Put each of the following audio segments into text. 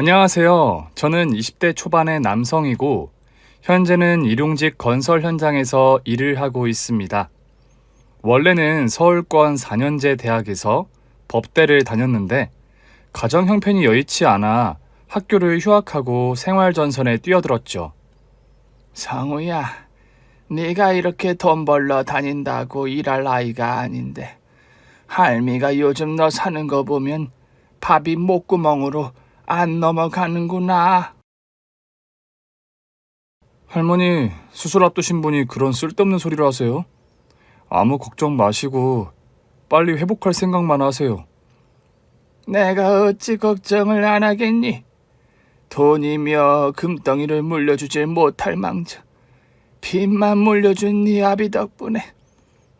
안녕하세요. 저는 20대 초반의 남성이고, 현재는 일용직 건설 현장에서 일을 하고 있습니다. 원래는 서울권 4년제 대학에서 법대를 다녔는데, 가정 형편이 여의치 않아 학교를 휴학하고 생활전선에 뛰어들었죠. 성우야, 네가 이렇게 돈 벌러 다닌다고 일할 나이가 아닌데 할미가 요즘 너 사는 거 보면 밥이 목구멍으로 안 넘어가는구나. 할머니, 수술 앞두신 분이 그런 쓸데없는 소리를 하세요? 아무 걱정 마시고 빨리 회복할 생각만 하세요. 내가 어찌 걱정을 안 하겠니? 돈이며 금덩이를 물려주질 못할 망정 빚만 물려준 네 아비 덕분에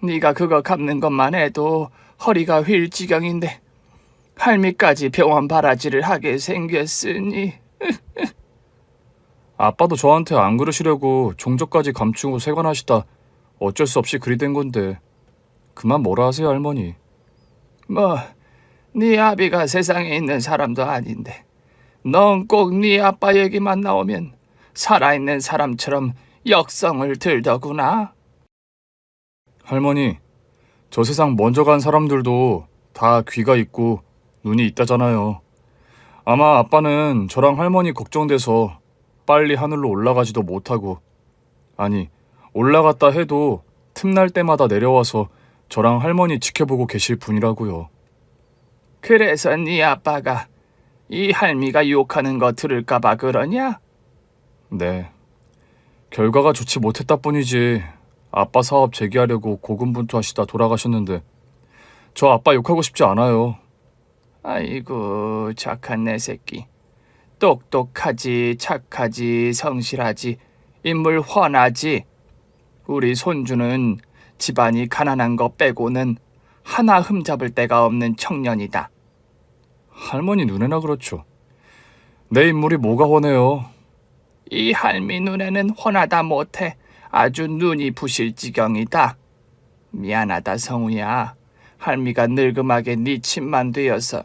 네가 그거 갚는 것만 해도 허리가 휠 지경인데 할미까지 병원 바라지를 하게 생겼으니. 아빠도 저한테 안 그러시려고 종저까지 감추고 세관하시다 어쩔 수 없이 그리 된 건데 그만 뭐라 하세요, 할머니. 뭐, 네 아비가 세상에 있는 사람도 아닌데 넌 꼭 네 아빠 얘기만 나오면 살아있는 사람처럼 역성을 들더구나. 할머니, 저 세상 먼저 간 사람들도 다 귀가 있고 눈이 있다잖아요. 아마 아빠는 저랑 할머니 걱정돼서 빨리 하늘로 올라가지도 못하고, 아니, 올라갔다 해도 틈날 때마다 내려와서 저랑 할머니 지켜보고 계실 분이라고요. 그래서 네 아빠가 이 할미가 욕하는 거 들을까봐 그러냐? 네. 결과가 좋지 못했다 뿐이지 아빠 사업 재개하려고 고군분투하시다 돌아가셨는데 저 아빠 욕하고 싶지 않아요. 아이고 착한 내 새끼. 똑똑하지, 착하지, 성실하지, 인물 훤하지. 우리 손주는 집안이 가난한 거 빼고는 하나 흠잡을 데가 없는 청년이다. 할머니 눈에나 그렇죠. 내 인물이 뭐가 훤해요. 이 할미 눈에는 훤하다 못해 아주 눈이 부실 지경이다. 미안하다 성우야. 할미가 늙음하게 네 침만 되어서.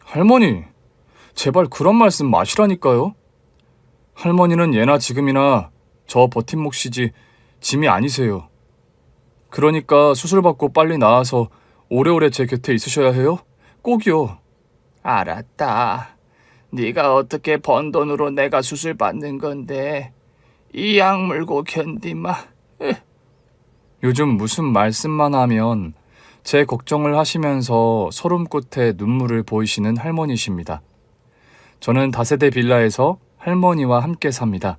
할머니, 제발 그런 말씀 마시라니까요. 할머니는 예나 지금이나 저 버팀 몫이지 짐이 아니세요. 그러니까 수술 받고 빨리 나아서 오래오래 제 곁에 있으셔야 해요. 꼭이요. 알았다. 네가 어떻게 번 돈으로 내가 수술 받는 건데 이 약 물고 견디마. 요즘 무슨 말씀만 하면 제 걱정을 하시면서 소름 끝에 눈물을 보이시는 할머니십니다. 저는 다세대 빌라에서 할머니와 함께 삽니다.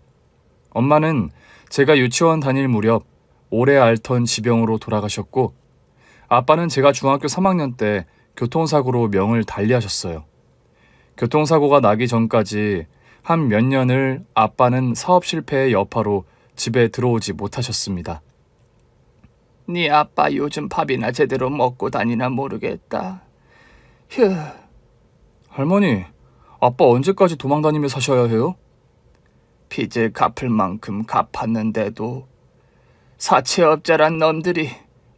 엄마는 제가 유치원 다닐 무렵 오래 앓던 지병으로 돌아가셨고, 아빠는 제가 중학교 3학년 때 교통사고로 명을 달리하셨어요. 교통사고가 나기 전까지 한 몇 년을 아빠는 사업 실패의 여파로 집에 들어오지 못하셨습니다. 네 아빠 요즘 밥이나 제대로 먹고 다니나 모르겠다. 휴, 할머니, 아빠 언제까지 도망 다니며 사셔야 해요? 빚을 갚을 만큼 갚았는데도 사채업자란 놈들이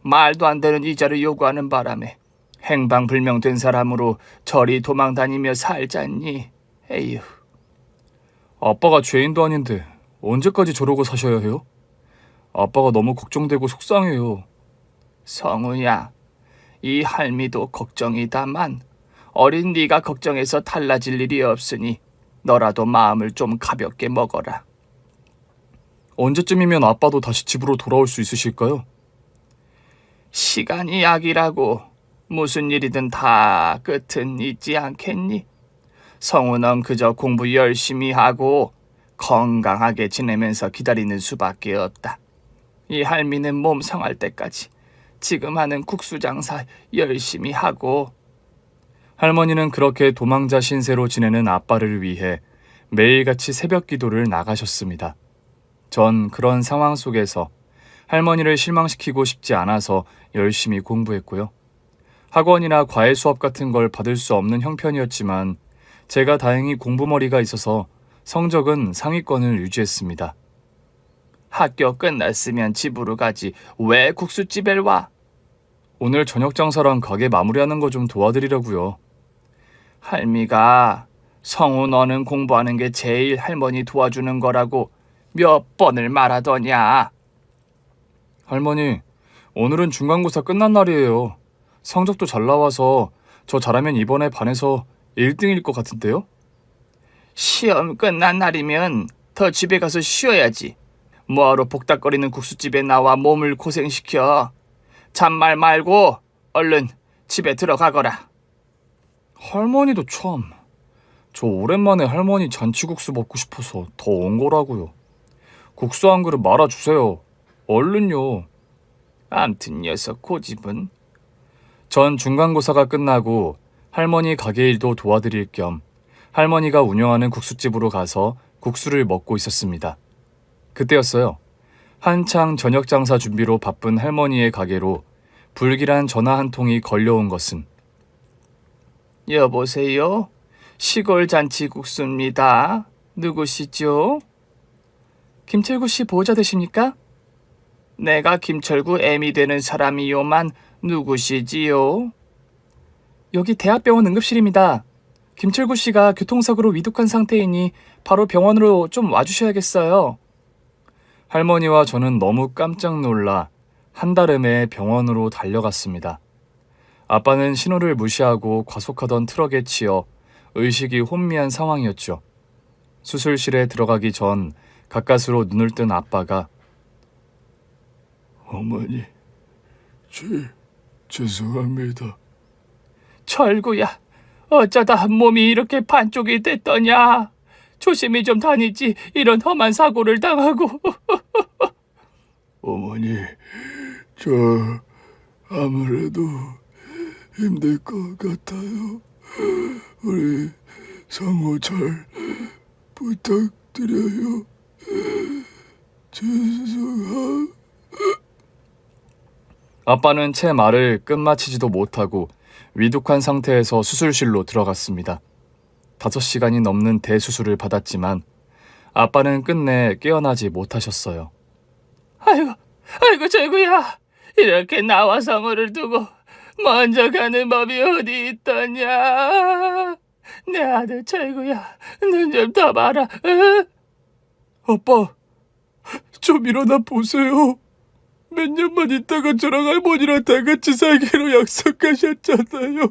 말도 안 되는 이자를 요구하는 바람에 행방불명된 사람으로 저리 도망 다니며 살잖니. 에휴. 아빠가 죄인도 아닌데 언제까지 저러고 사셔야 해요? 아빠가 너무 걱정되고 속상해요. 성우야, 이 할미도 걱정이다만 어린 네가 걱정해서 달라질 일이 없으니 너라도 마음을 좀 가볍게 먹어라. 언제쯤이면 아빠도 다시 집으로 돌아올 수 있으실까요? 시간이 약이라고 무슨 일이든 다 끝은 있지 않겠니? 성우는 그저 공부 열심히 하고 건강하게 지내면서 기다리는 수밖에 없다. 이 할미는 몸 상할 때까지 지금 하는 국수 장사 열심히 하고. 할머니는 그렇게 도망자 신세로 지내는 아빠를 위해 매일같이 새벽 기도를 나가셨습니다. 전 그런 상황 속에서 할머니를 실망시키고 싶지 않아서 열심히 공부했고요. 학원이나 과외 수업 같은 걸 받을 수 없는 형편이었지만 제가 다행히 공부머리가 있어서 성적은 상위권을 유지했습니다. 학교 끝났으면 집으로 가지 왜 국수집에 와? 오늘 저녁 장사랑 가게 마무리하는 거 좀 도와드리려고요. 할미가 성우 너는 공부하는 게 제일 할머니 도와주는 거라고 몇 번을 말하더냐. 할머니, 오늘은 중간고사 끝난 날이에요. 성적도 잘 나와서 저 잘하면 이번에 반에서 1등일 것 같은데요? 시험 끝난 날이면 더 집에 가서 쉬어야지. 뭐하러 복닥거리는 국수집에 나와 몸을 고생시켜. 잔말 말고 얼른 집에 들어가거라. 할머니도 참. 저 오랜만에 할머니 잔치국수 먹고 싶어서 더 온 거라고요. 국수 한 그릇 말아주세요. 얼른요. 암튼 녀석 고집은. 전 중간고사가 끝나고 할머니 가게 일도 도와드릴 겸 할머니가 운영하는 국수집으로 가서 국수를 먹고 있었습니다. 그때였어요. 한창 저녁 장사 준비로 바쁜 할머니의 가게로 불길한 전화 한 통이 걸려온 것은 여보세요? 시골 잔치 국수입니다. 누구시죠? 김철구 씨 보호자 되십니까? 내가 김철구 애미 되는 사람이요만 누구시지요? 여기 대학병원 응급실입니다. 김철구 씨가 교통사고로 위독한 상태이니 바로 병원으로 좀 와주셔야겠어요. 할머니와 저는 너무 깜짝 놀라 한달음에 병원으로 달려갔습니다. 아빠는 신호를 무시하고 과속하던 트럭에 치여 의식이 혼미한 상황이었죠. 수술실에 들어가기 전 가까스로 눈을 뜬 아빠가 어머니, 죄송합니다. 철구야, 어쩌다 몸이 이렇게 반쪽이 됐더냐? 조심히 좀 다니지 이런 험한 사고를 당하고. 어머니, 저 아무래도 힘들 것 같아요. 우리 성우 잘 부탁드려요. 죄송합니다. 아빠는 제 말을 끝마치지도 못하고 위독한 상태에서 수술실로 들어갔습니다. 5시간이 넘는 대수술을 받았지만 아빠는 끝내 깨어나지 못하셨어요. 아이고 철구야, 이렇게 나와 성우를 두고 먼저 가는 법이 어디 있더냐? 내 아들 철구야, 눈 좀 떠봐라. 응? 아빠, 좀 일어나 보세요. 몇 년만 있다가 저랑 할머니랑 다 같이 살기로 약속하셨잖아요.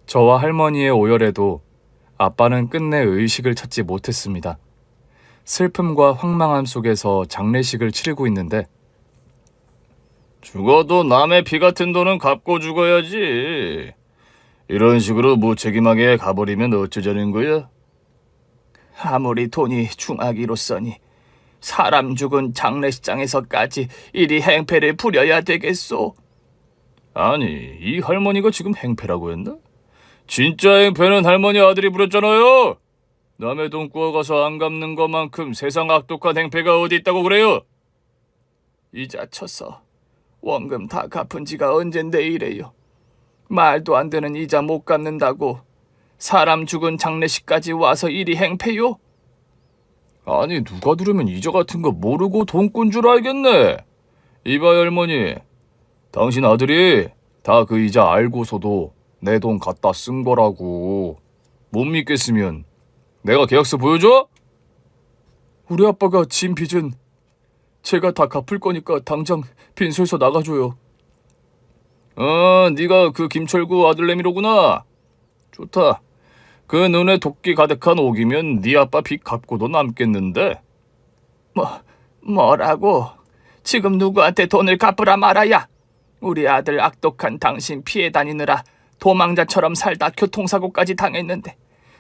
저와 할머니의 오열에도 아빠는 끝내 의식을 찾지 못했습니다. 슬픔과 황망함 속에서 장례식을 치르고 있는데 죽어도 남의 피 같은 돈은 갚고 죽어야지. 이런 식으로 무책임하게 가버리면 어쩌자는 거야? 아무리 돈이 중하기로서니 사람 죽은 장례식장에서까지 이리 행패를 부려야 되겠소. 아니, 이 할머니가 지금 행패라고 했나? 진짜 행패는 할머니 아들이 부렸잖아요. 남의 돈 구워가서 안 갚는 것만큼 세상 악독한 행패가 어디 있다고 그래요? 이자 쳐서 원금 다 갚은 지가 언젠데 이래요. 말도 안 되는 이자 못 갚는다고 사람 죽은 장례식까지 와서 이리 행패요? 아니, 누가 들으면 이자 같은 거 모르고 돈꾼 줄 알겠네. 이봐요, 할머니. 당신 아들이 다 그 이자 알고서도 내 돈 갖다 쓴 거라고. 못 믿겠으면 내가 계약서 보여줘? 우리 아빠가 진 빚은 제가 다 갚을 거니까 당장 빈소에서 나가줘요. 네가 그 김철구 아들내미로구나. 좋다. 그 눈에 도끼 가득한 옥이면 네 아빠 빚 갚고도 남겠는데. 뭐라고? 지금 누구한테 돈을 갚으라 말아야? 우리 아들 악독한 당신 피해 다니느라 도망자처럼 살다 교통사고까지 당했는데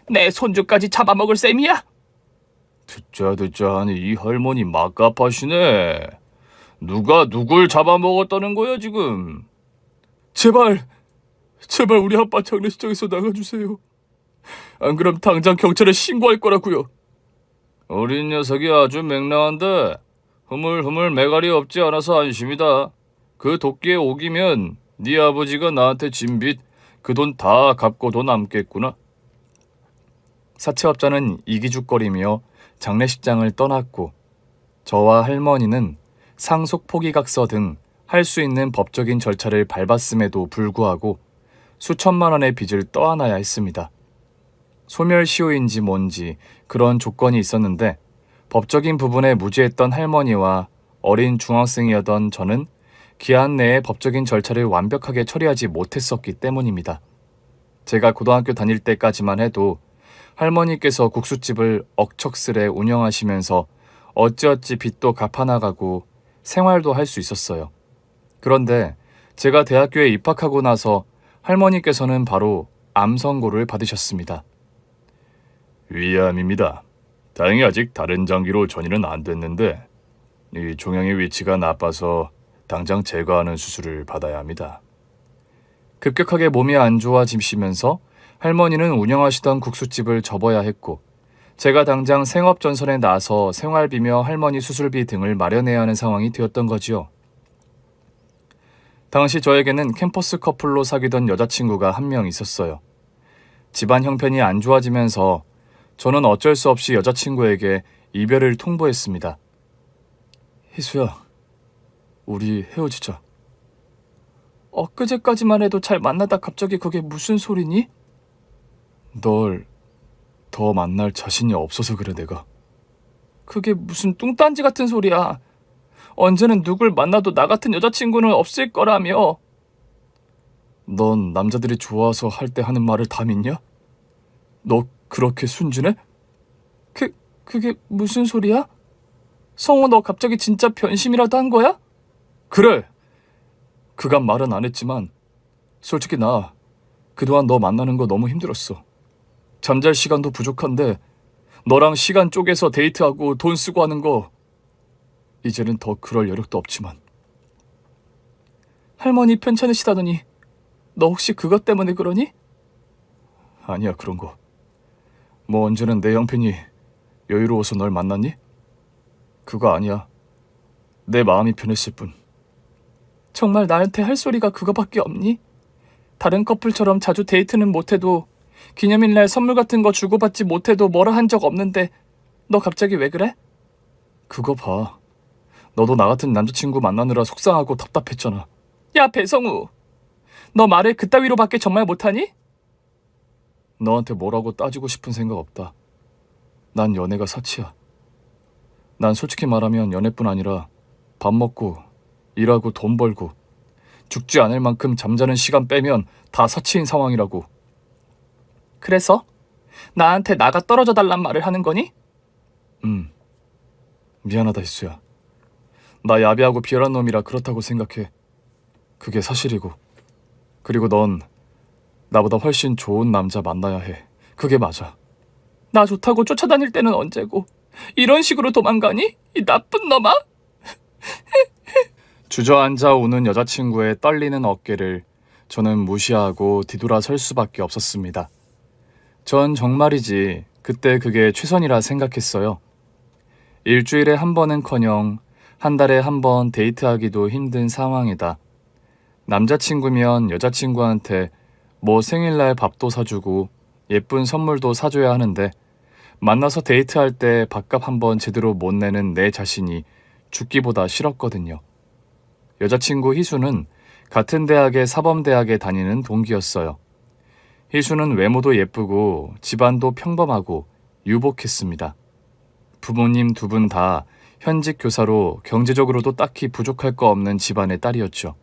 내 손주까지 잡아먹을 셈이야? 듣자 하니 이 할머니 막갑하시네. 누가 누굴 잡아먹었다는 거야 지금? 제발 우리 아빠 장례식장에서 나가주세요. 안 그럼 당장 경찰에 신고할 거라고요. 어린 녀석이 아주 맹랑한데 흐물흐물 매갈이 없지 않아서 안심이다. 그 도끼에 옥이면 네 아버지가 나한테 진 빚 그 돈 다 갚고도 남겠구나. 사채업자는 이기죽거리며 장례식장을 떠났고 저와 할머니는 상속 포기각서 등 할 수 있는 법적인 절차를 밟았음에도 불구하고 수천만 원의 빚을 떠안아야 했습니다. 소멸시효인지 뭔지 그런 조건이 있었는데 법적인 부분에 무지했던 할머니와 어린 중학생이었던 저는 기한 내에 법적인 절차를 완벽하게 처리하지 못했었기 때문입니다. 제가 고등학교 다닐 때까지만 해도 할머니께서 국수집을 억척스레 운영하시면서 어찌어찌 빚도 갚아나가고 생활도 할 수 있었어요. 그런데 제가 대학교에 입학하고 나서 할머니께서는 바로 암 선고를 받으셨습니다. 위암입니다. 다행히 아직 다른 장기로 전이는 안 됐는데 이 종양의 위치가 나빠서 당장 제거하는 수술을 받아야 합니다. 급격하게 몸이 안 좋아지시면서 할머니는 운영하시던 국수집을 접어야 했고 제가 당장 생업전선에 나서 생활비며 할머니 수술비 등을 마련해야 하는 상황이 되었던 거지요. 당시 저에게는 캠퍼스 커플로 사귀던 여자친구가 한 명 있었어요. 집안 형편이 안 좋아지면서 저는 어쩔 수 없이 여자친구에게 이별을 통보했습니다. 희수야, 우리 헤어지자. 엊그제까지만 해도 잘 만나다 갑자기 그게 무슨 소리니? 널 더 만날 자신이 없어서 그래 내가. 그게 무슨 뚱딴지 같은 소리야. 언제는 누굴 만나도 나 같은 여자친구는 없을 거라며. 넌 남자들이 좋아서 할 때 하는 말을 다 믿냐? 너 그렇게 순진해? 그게 무슨 소리야? 성우 너 갑자기 진짜 변심이라도 한 거야? 그래! 그간 말은 안 했지만 솔직히 나 그동안 너 만나는 거 너무 힘들었어. 잠잘 시간도 부족한데 너랑 시간 쪼개서 데이트하고 돈 쓰고 하는 거 이제는 더 그럴 여력도 없지만. 할머니 편찮으시다더니 너 혹시 그것 때문에 그러니? 아니야 그런 거. 뭐 언제는 내 형편이 여유로워서 널 만났니? 그거 아니야. 내 마음이 변했을 뿐. 정말 나한테 할 소리가 그거밖에 없니? 다른 커플처럼 자주 데이트는 못해도 기념일날 선물 같은 거 주고받지 못해도 뭐라 한 적 없는데 너 갑자기 왜 그래? 그거 봐. 너도 나 같은 남자친구 만나느라 속상하고 답답했잖아. 야 배성우, 너 말을 그따위로밖에 정말 못하니? 너한테 뭐라고 따지고 싶은 생각 없다. 난 연애가 사치야. 난 솔직히 말하면 연애뿐 아니라 밥 먹고 일하고 돈 벌고 죽지 않을 만큼 잠자는 시간 빼면 다 사치인 상황이라고. 그래서 나한테 나가 떨어져 달란 말을 하는 거니? 미안하다 희수야. 나 야비하고 비열한 놈이라 그렇다고 생각해. 그게 사실이고. 그리고 넌 나보다 훨씬 좋은 남자 만나야 해. 그게 맞아. 나 좋다고 쫓아다닐 때는 언제고 이런 식으로 도망가니? 이 나쁜 놈아? 주저앉아 오는 여자친구의 떨리는 어깨를 저는 무시하고 뒤돌아 설 수밖에 없었습니다. 전 정말이지 그때 그게 최선이라 생각했어요. 일주일에 한 번은커녕 한 달에 한 번 데이트하기도 힘든 상황이다. 남자친구면 여자친구한테 뭐 생일날 밥도 사주고 예쁜 선물도 사줘야 하는데 만나서 데이트할 때 밥값 한 번 제대로 못 내는 내 자신이 죽기보다 싫었거든요. 여자친구 희수는 같은 대학의 사범대학에 다니는 동기였어요. 희수는 외모도 예쁘고 집안도 평범하고 유복했습니다. 부모님 두 분 다 현직 교사로 경제적으로도 딱히 부족할 거 없는 집안의 딸이었죠.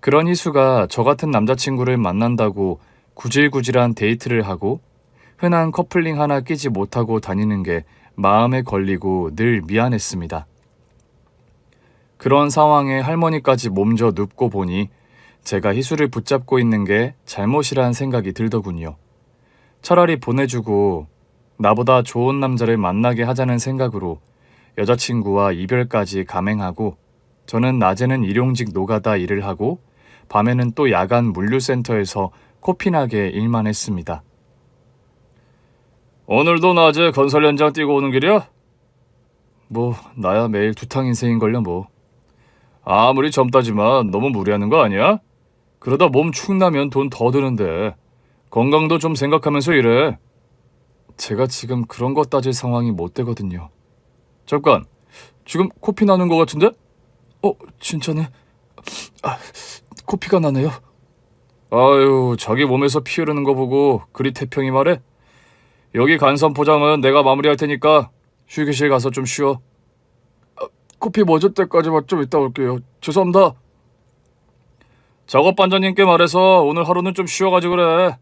그런 희수가 저 같은 남자친구를 만난다고 구질구질한 데이트를 하고 흔한 커플링 하나 끼지 못하고 다니는 게 마음에 걸리고 늘 미안했습니다. 그런 상황에 할머니까지 몸져 눕고 보니 제가 희수를 붙잡고 있는 게 잘못이란 생각이 들더군요. 차라리 보내주고 나보다 좋은 남자를 만나게 하자는 생각으로 여자친구와 이별까지 감행하고 저는 낮에는 일용직 노가다 일을 하고 밤에는 또 야간 물류센터에서 코피나게 일만 했습니다. 오늘도 낮에 건설 현장 뛰고 오는 길이야? 뭐 나야 매일 두탕 인생인걸요 뭐. 아무리 젊다지만 너무 무리하는 거 아니야? 그러다 몸 축 나면 돈 더 드는데 건강도 좀 생각하면서 일해. 제가 지금 그런 거 따질 상황이 못 되거든요. 잠깐, 지금 코피 나는 거 같은데? 진짜네. 코피가 나네요. 아유, 자기 몸에서 피 흐르는 거 보고 그리 태평이 말해. 여기 간선 포장은 내가 마무리할 테니까 휴게실 가서 좀 쉬어. 커피 멎을 때까지만 좀 이따 올게요. 죄송합니다. 작업 반장님께 말해서 오늘 하루는 좀 쉬어가지 그래.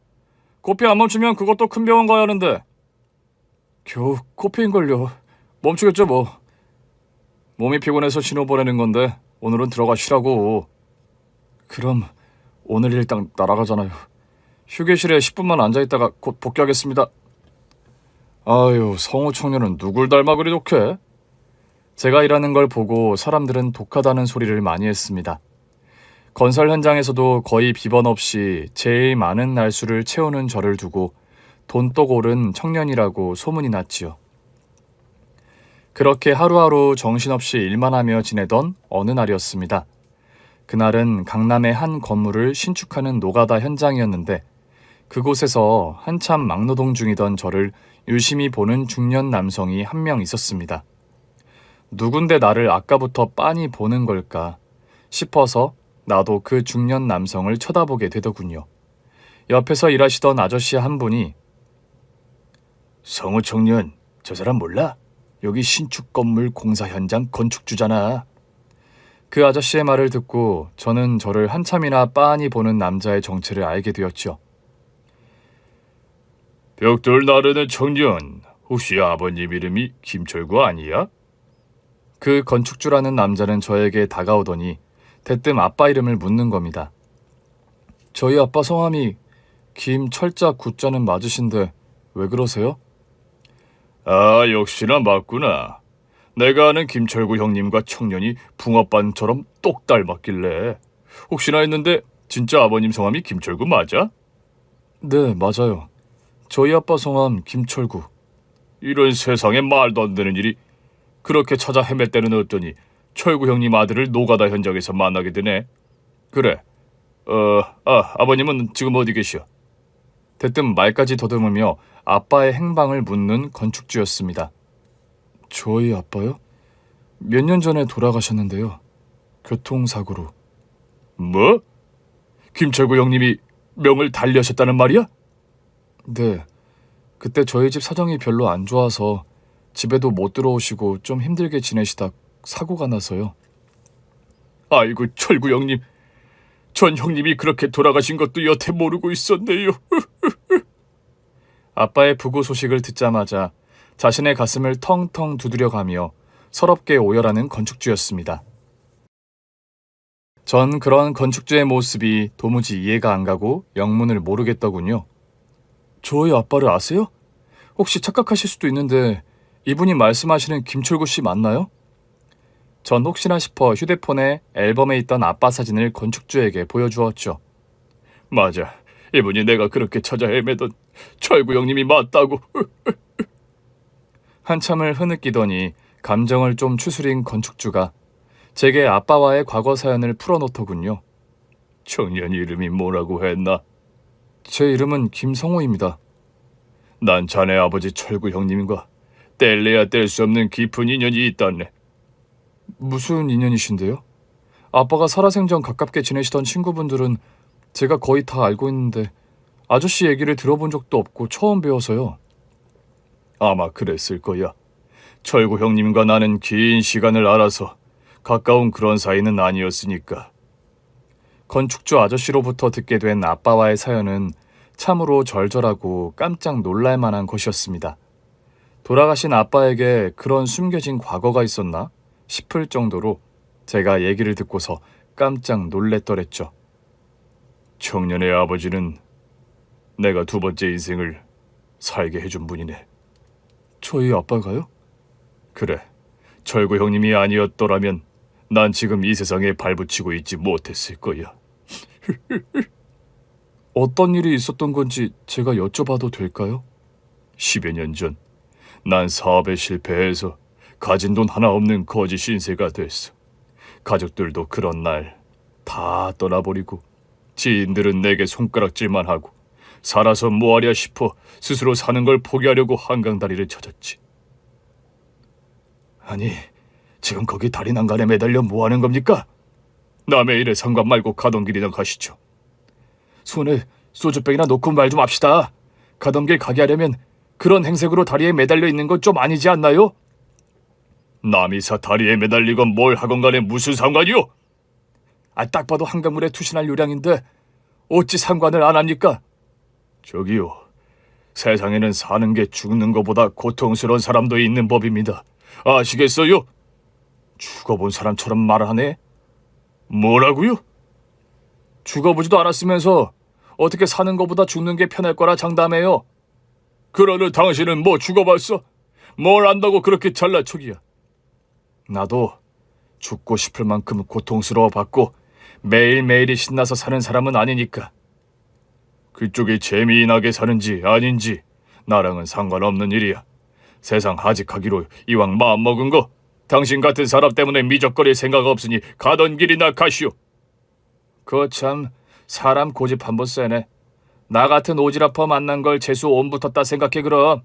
코피 안 멈추면 그것도 큰 병원 가야 하는데. 겨우 코피인걸요. 멈추겠죠 뭐. 몸이 피곤해서 신호 보내는 건데 오늘은 들어가 쉬라고. 그럼 오늘 일당 날아가잖아요. 휴게실에 10분만 앉아있다가 곧 복귀하겠습니다. 아유, 성우 청년은 누굴 닮아 그리 독해? 제가 일하는 걸 보고 사람들은 독하다는 소리를 많이 했습니다. 건설 현장에서도 거의 비번 없이 제일 많은 날수를 채우는 저를 두고 돈독 오른 청년이라고 소문이 났지요. 그렇게 하루하루 정신없이 일만 하며 지내던 어느 날이었습니다. 그날은 강남의 한 건물을 신축하는 노가다 현장이었는데 그곳에서 한참 막노동 중이던 저를 유심히 보는 중년 남성이 한 명 있었습니다. 누군데 나를 아까부터 빤히 보는 걸까 싶어서 나도 그 중년 남성을 쳐다보게 되더군요. 옆에서 일하시던 아저씨 한 분이 성우 청년, 저 사람 몰라? 여기 신축 건물 공사 현장 건축주잖아. 그 아저씨의 말을 듣고 저는 저를 한참이나 빤히 보는 남자의 정체를 알게 되었죠. 벽돌 나르는 청년, 혹시 아버님 이름이 김철구 아니야? 그 건축주라는 남자는 저에게 다가오더니 대뜸 아빠 이름을 묻는 겁니다. 저희 아빠 성함이 김철자 구자는 맞으신데 왜 그러세요? 아, 역시나 맞구나. 내가 아는 김철구 형님과 청년이 붕어빵처럼 똑 닮았길래 혹시나 했는데 진짜 아버님 성함이 김철구 맞아? 네, 맞아요. 저희 아빠 성함 김철구. 이런 세상에 말도 안 되는 일이. 그렇게 찾아 헤맬 때는 어떠니 철구 형님 아들을 노가다 현장에서 만나게 되네. 그래. 아버님은 지금 어디 계셔? 대뜸 말까지 더듬으며 아빠의 행방을 묻는 건축주였습니다. 저희 아빠요? 몇 년 전에 돌아가셨는데요. 교통사고로. 뭐? 김철구 형님이 명을 달리하셨다는 말이야? 네. 그때 저희 집 사정이 별로 안 좋아서 집에도 못 들어오시고 좀 힘들게 지내시다 사고가 나서요. 아이고, 철구 형님. 전 형님이 그렇게 돌아가신 것도 여태 모르고 있었네요. 아빠의 부고 소식을 듣자마자 자신의 가슴을 텅텅 두드려가며 서럽게 오열하는 건축주였습니다. 전 그런 건축주의 모습이 도무지 이해가 안 가고 영문을 모르겠더군요. 저희 아빠를 아세요? 혹시 착각하실 수도 있는데 이분이 말씀하시는 김철구 씨 맞나요? 전 혹시나 싶어 휴대폰에 앨범에 있던 아빠 사진을 건축주에게 보여주었죠. 맞아. 이분이 내가 그렇게 찾아 헤매던 철구 형님이 맞다고. 한참을 흐느끼더니 감정을 좀 추스린 건축주가 제게 아빠와의 과거 사연을 풀어놓더군요. 청년 이름이 뭐라고 했나? 제 이름은 김성호입니다. 난 자네 아버지 철구 형님과 뗄래야 뗄 수 없는 깊은 인연이 있다네. 무슨 인연이신데요? 아빠가 살아생전 가깝게 지내시던 친구분들은 제가 거의 다 알고 있는데 아저씨 얘기를 들어본 적도 없고 처음 배워서요. 아마 그랬을 거야. 철구 형님과 나는 긴 시간을 알아서 가까운 그런 사이는 아니었으니까. 건축주 아저씨로부터 듣게 된 아빠와의 사연은 참으로 절절하고 깜짝 놀랄 만한 것이었습니다. 돌아가신 아빠에게 그런 숨겨진 과거가 있었나 싶을 정도로 제가 얘기를 듣고서 깜짝 놀랬더랬죠. 청년의 아버지는 내가 두 번째 인생을 살게 해준 분이네. 저희 아빠가요? 그래. 철구 형님이 아니었더라면 난 지금 이 세상에 발붙이고 있지 못했을 거야. 어떤 일이 있었던 건지 제가 여쭤봐도 될까요? 10여 년 전, 난 사업에 실패해서 가진 돈 하나 없는 거지 신세가 됐어. 가족들도 그런 날 다 떠나버리고 지인들은 내게 손가락질만 하고 살아서 뭐하랴 싶어 스스로 사는 걸 포기하려고 한강다리를 찾았지. 아니, 지금 거기 다리 난간에 매달려 뭐하는 겁니까? 남의 일에 상관 말고 가던 길이나 가시죠. 손에 소주병이나 놓고 말 좀 합시다. 가던 길 가게 하려면 그런 행색으로 다리에 매달려 있는 건 좀 아니지 않나요? 남이사 다리에 매달리건 뭘 하건 간에 무슨 상관이오? 딱 봐도 한강물에 투신할 요량인데 어찌 상관을 안 합니까? 저기요, 세상에는 사는 게 죽는 것보다 고통스러운 사람도 있는 법입니다. 아시겠어요? 죽어본 사람처럼 말하네. 뭐라고요? 죽어보지도 않았으면서 어떻게 사는 것보다 죽는 게 편할 거라 장담해요. 그러는 당신은 뭐 죽어봤어? 뭘 안다고 그렇게 잘나척이야? 나도 죽고 싶을 만큼 고통스러워 봤고 매일매일이 신나서 사는 사람은 아니니까. 그쪽이 재미나게 사는지 아닌지 나랑은 상관없는 일이야. 세상 하직하기로 이왕 마음먹은 거 당신 같은 사람 때문에 미적거릴 생각 없으니 가던 길이나 가시오. 그거 참 사람 고집 한번 세네. 나 같은 오지라퍼 만난 걸 재수 온 붙었다 생각해 그럼.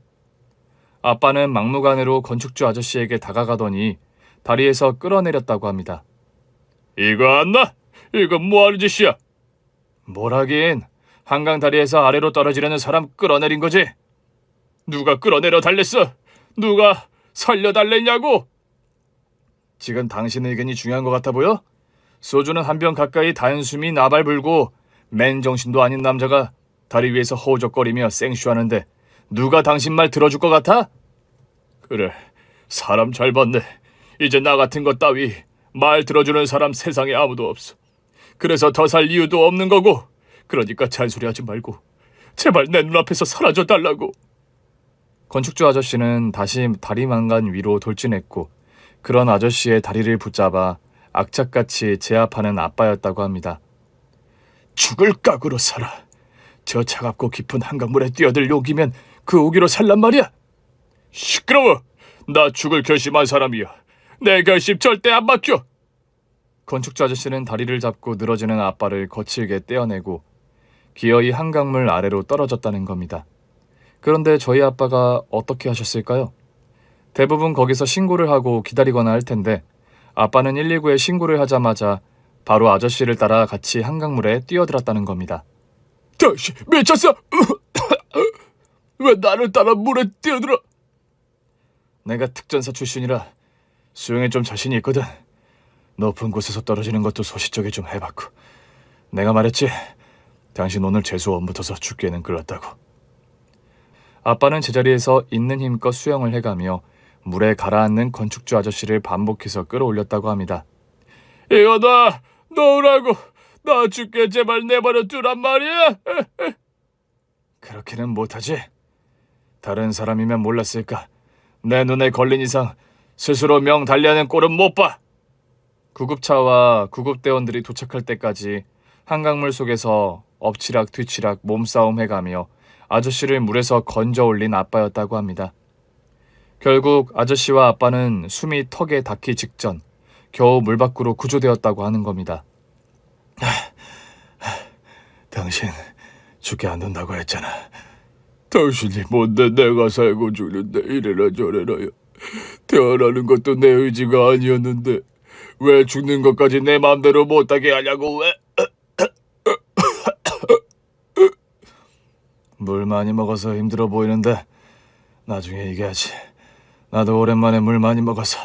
아빠는 막무가내로 건축주 아저씨에게 다가가더니 다리에서 끌어내렸다고 합니다. 이거 안 나? 이건 뭐하는 짓이야? 뭐라긴, 한강 다리에서 아래로 떨어지려는 사람 끌어내린 거지. 누가 끌어내려 달랬어? 누가 살려달랬냐고? 지금 당신 의견이 중요한 것 같아 보여? 소주는 한 병 가까이 단숨이 나발 불고 맨정신도 아닌 남자가 다리 위에서 허우적거리며 생쇼하는데 누가 당신 말 들어줄 것 같아? 그래, 사람 잘 봤네. 이제 나 같은 것 따위 말 들어주는 사람 세상에 아무도 없어. 그래서 더 살 이유도 없는 거고. 그러니까 잔소리하지 말고 제발 내 눈앞에서 사라져 달라고. 건축주 아저씨는 다시 다리만간 위로 돌진했고 그런 아저씨의 다리를 붙잡아 악착같이 제압하는 아빠였다고 합니다. 죽을 각오로 살아. 저 차갑고 깊은 한강물에 뛰어들 욕이면 그 오기로 살란 말이야. 시끄러워. 나 죽을 결심한 사람이야. 내 결심 절대 안 바뀌어. 건축주 아저씨는 다리를 잡고 늘어지는 아빠를 거칠게 떼어내고 기어이 한강물 아래로 떨어졌다는 겁니다. 그런데 저희 아빠가 어떻게 하셨을까요? 대부분 거기서 신고를 하고 기다리거나 할 텐데 아빠는 119에 신고를 하자마자 바로 아저씨를 따라 같이 한강물에 뛰어들었다는 겁니다. 당신 미쳤어? 왜 나를 따라 물에 뛰어들어? 내가 특전사 출신이라 수영에 좀 자신이 있거든. 높은 곳에서 떨어지는 것도 소시적에 좀 해봤고. 내가 말했지, 당신 오늘 재수 원 붙어서 죽기에는 글렀다고. 아빠는 제자리에서 있는 힘껏 수영을 해가며 물에 가라앉는 건축주 아저씨를 반복해서 끌어올렸다고 합니다. 이거 나 놓으라고. 나 죽게 제발 내버려 두란 말이야. 그렇게는 못하지. 다른 사람이면 몰랐을까. 내 눈에 걸린 이상 스스로 명 달리하는 꼴은 못 봐. 구급차와 구급대원들이 도착할 때까지 한강물 속에서 엎치락 뒤치락 몸싸움 해가며 아저씨를 물에서 건져 올린 아빠였다고 합니다. 결국 아저씨와 아빠는 숨이 턱에 닿기 직전 겨우 물 밖으로 구조되었다고 하는 겁니다. 당신 죽게 안 된다고 했잖아. 당신이 뭔데 내가 살고 죽는데 이래라 저래라요. 태어나는 것도 내 의지가 아니었는데 왜 죽는 것까지 내 마음대로 못하게 하냐고. 왜? 물 많이 먹어서 힘들어 보이는데 나중에 얘기하지. 나도 오랜만에 물 많이 먹어서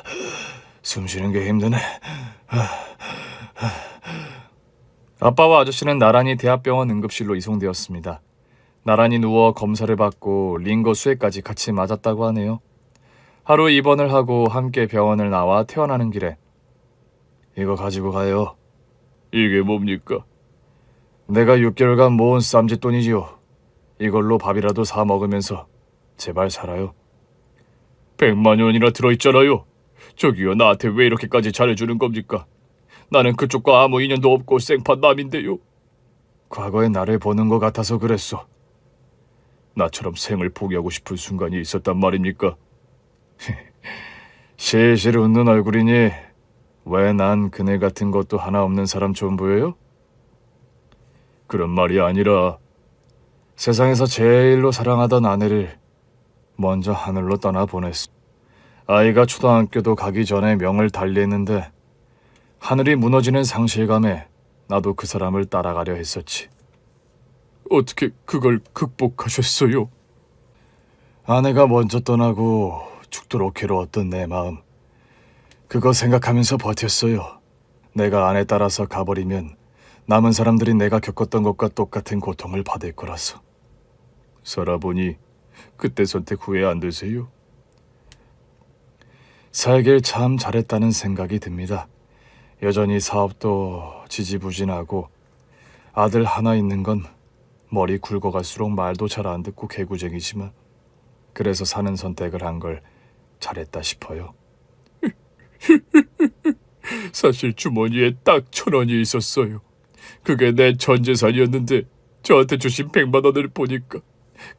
숨 쉬는 게 힘드네. 아빠와 아저씨는 나란히 대학병원 응급실로 이송되었습니다. 나란히 누워 검사를 받고 링거 수액까지 같이 맞았다고 하네요. 하루 입원을 하고 함께 병원을 나와 퇴원하는 길에 이거 가지고 가요. 이게 뭡니까? 내가 6개월간 모은 쌈짓돈이지요. 이걸로 밥이라도 사 먹으면서 제발 살아요. 100만 원이나 들어있잖아요. 저기요, 나한테 왜 이렇게까지 잘해주는 겁니까? 나는 그쪽과 아무 인연도 없고 생판 남인데요. 과거에 나를 보는 것 같아서 그랬어. 나처럼 생을 포기하고 싶은 순간이 있었단 말입니까? 실실 웃는 얼굴이니 왜 난 그네 같은 것도 하나 없는 사람처럼 보여요? 그런 말이 아니라 세상에서 제일로 사랑하던 아내를 먼저 하늘로 떠나보냈어. 아이가 초등학교도 가기 전에 명을 달리했는데 하늘이 무너지는 상실감에 나도 그 사람을 따라가려 했었지. 어떻게 그걸 극복하셨어요? 아내가 먼저 떠나고 죽도록 괴로웠던 내 마음. 그거 생각하면서 버텼어요. 내가 아내 따라서 가버리면 남은 사람들이 내가 겪었던 것과 똑같은 고통을 받을 거라서. 살아보니 그때 선택 후회 안 되세요? 살길 참 잘했다는 생각이 듭니다. 여전히 사업도 지지부진하고 아들 하나 있는 건 머리 굵어갈수록 말도 잘 안 듣고 개구쟁이지만 그래서 사는 선택을 한 걸 잘했다 싶어요. 사실 주머니에 딱 1,000원이 있었어요. 그게 내 전 재산이었는데 저한테 주신 100만 원을 보니까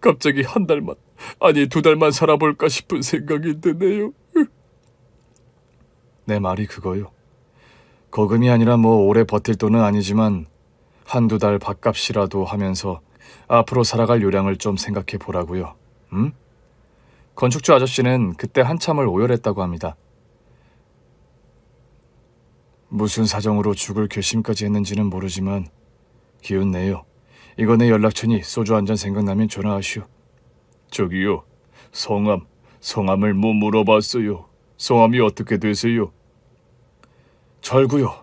갑자기 한 달만, 아니 2달만 살아볼까 싶은 생각이 드네요. 내 말이 그거요. 거금이 아니라 뭐 오래 버틸 돈은 아니지만 한두 달 밥값이라도 하면서 앞으로 살아갈 요량을 좀 생각해 보라고요. 응? 건축주 아저씨는 그때 한참을 오열했다고 합니다. 무슨 사정으로 죽을 결심까지 했는지는 모르지만 기운 내요. 이거 내 연락처니 소주 한 잔 생각나면 전화하시오. 저기요, 성함을 못 물어봤어요. 성함이 어떻게 되세요? 절구요.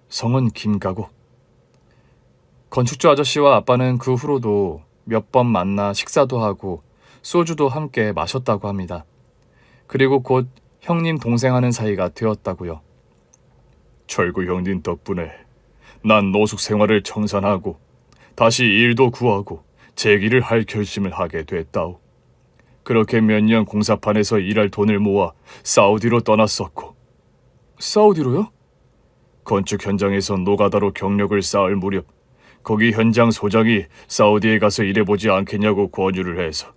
성은 김가고. 건축주 아저씨와 아빠는 그 후로도 몇 번 만나 식사도 하고 소주도 함께 마셨다고 합니다. 그리고 곧 형님 동생 하는 사이가 되었다고요. 절구 형님 덕분에 난 노숙 생활을 청산하고 다시 일도 구하고 재기를 할 결심을 하게 됐다오. 그렇게 몇 년 공사판에서 일할 돈을 모아 사우디로 떠났었고. 사우디로요? 건축 현장에서 노가다로 경력을 쌓을 무렵 거기 현장 소장이 사우디에 가서 일해보지 않겠냐고 권유를 해서